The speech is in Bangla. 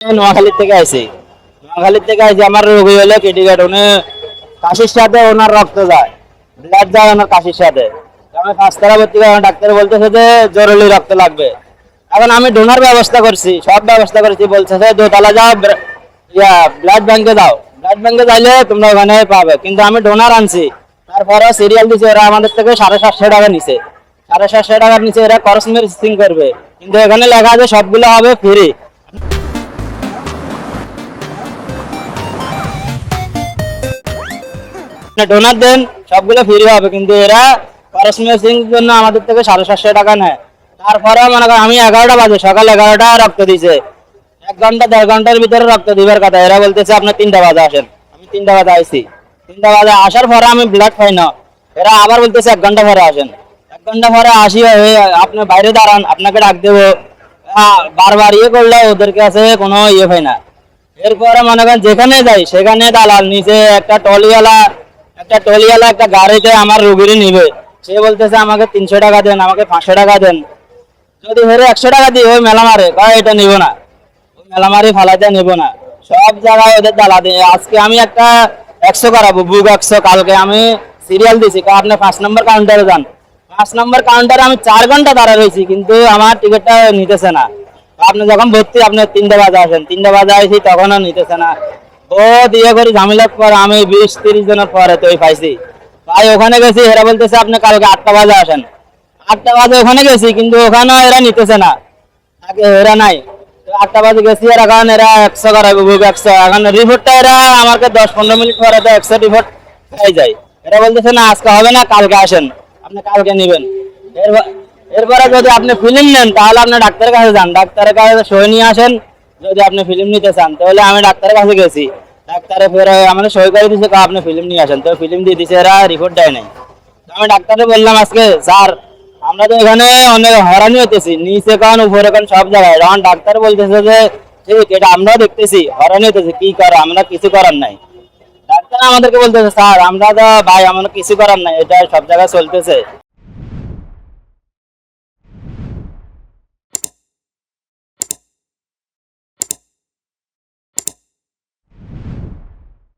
নোয়াখালীর থেকে আইছি। নোয়াখালীর থেকে আইছি, আমার রোগী হলো ক্রিটিক্যাল। উনি কাশির সাথে ওনার রক্ত যায়, ব্লাড যায় ওনার কাশির সাথে। আমি 5 তারা ভর্তি করে ডাক্তার বলতেছে যে জরুরি রক্ত লাগবে। এখন আমি ডোনার ব্যবস্থা করছি, সব ব্যবস্থা করছি, বলতেছে 2 তলা যাও, ব্লাড ব্যাংকে যাও, ব্লাড ব্যাংকে যাইলে তোমরা ওখানে পাবে। কিন্তু আমি ডোনার আনছি, তারপরে সিরিয়াল দিছে, ওরা আমাদের থেকে 750 টাকা নিছে। 750 টাকার নিচে এরা খরচ মেরে করবে, কিন্তু এখানে লেখা আছে সবগুলো হবে ফ্রি। ডোনার দেন, সবগুলো ফ্রি হবে, কিন্তু এরা খরচ মেশিং জন্য আমাদের থেকে 750 টাকা নেয়। তারপরে মনে করেন আমি 11টা বাজে, সকাল 11টা রক্ত দিছে, 1 ঘন্টা 1.5 ঘন্টার ভিতরে রক্ত দিবার কথা। এরা বলতেছে আপনি 3টা বাজে আসেন। আমি 3টা বাজে আইছি, 3টা বাজে আসার পরে আমি ব্লাড পাই না। এরা আবার বলতেছে 1 ঘন্টা পরে আসেন। 1 ঘন্টা পরে আসি, আপনি বাইরে দাঁড়ান, আপনাকে ডাক দেবো। বারবার ইয়ে করলে ওদের কাছে কোনো ইয়ে হয় না। এরপরে মনে করেন যেখানে যাই সেখানে দালাল, নিচে একটা টলিওয়ালা একটা গাড়িতে আমার রুগীরই নিবে। সে বলতেছে আমাকে 300 টাকা দেন, আমাকে 500 টাকা দেন। যদি হেরে 100 টাকা দিই, ওই মেলা মারে, কয় এটা নিব না, ওই মেলা মারি ফালাইতে নিব না। সব জায়গায় ওদের দালাল। আজকে আমি একটা 100 করাবো, বুক 100। কালকে আমি সিরিয়াল দিছি, আপনি 5 নম্বর কাউন্টারে যান। 5 নম্বর কাউন্টারে আমি 4 ঘন্টা দাঁড়া রয়েছি, কিন্তু আমার টিকিটটা নিতেছে না। আপনি যখন ভর্তি, আপনি 3টা বাজে আসেন, 3টা বাজে আসি, তখনও নিতেছে না। ও দিয়ে করে ঝামেলার পর আমি 20-30 জনের পরে তো পাইছি। ভাই ওখানে গেছি, এরা বলতেছে আপনি কালকে 8টা বাজে আসেন। 8টা বাজে ওখানে গেছি, কিন্তু ওখানেও এরা নিতেছে না, আগে এরা নাই। 8টা বাজে গেছি, আর এখন এরা 100 করাবে, বুক 100। এখন রিপোর্টটা এরা আমাকে 10-15 মিনিট পরে তো 100 রিপোর্ট হয়ে যায়। এরা বলতেছে না আজকে হবে না, কালকে আসেন, আপনি কালকে নেবেন। এরপরে যদি আপনি ফিল্ম নেন, তাহলে আপনি ডাক্তারের কাছে যান, ডাক্তারের কাছে সই নিয়ে আসেন। যদি আপনি ফিল্ম নিতে চান, তাহলে আমি ডাক্তারের কাছে গেছি, ডাক্তারে ফের আমাদের সই করে দিছে, আপনি ফিল্ম নিয়ে আসেন। তো ফিল্ম দিয়ে দিছে, এরা রিপোর্ট দেয় নাই। তো আমি ডাক্তারে বললাম আজকে, স্যার আমরা তো এখানে অনেক হয়রানি হতেছি, নিচে কান উপরে কান সব জায়গায়। তখন ডাক্তার বলতেছে যে ঠিক, এটা আমরাও দেখতেছি, হয়রানি হতেছি, কি করা, আমরা কিছু করার নাই। ডাক্তার আমাদেরকে বলতেছে স্যার আমরা তো ভাই, আমাদের কিছু করার নাই, এটা সব জায়গায় চলতেছে।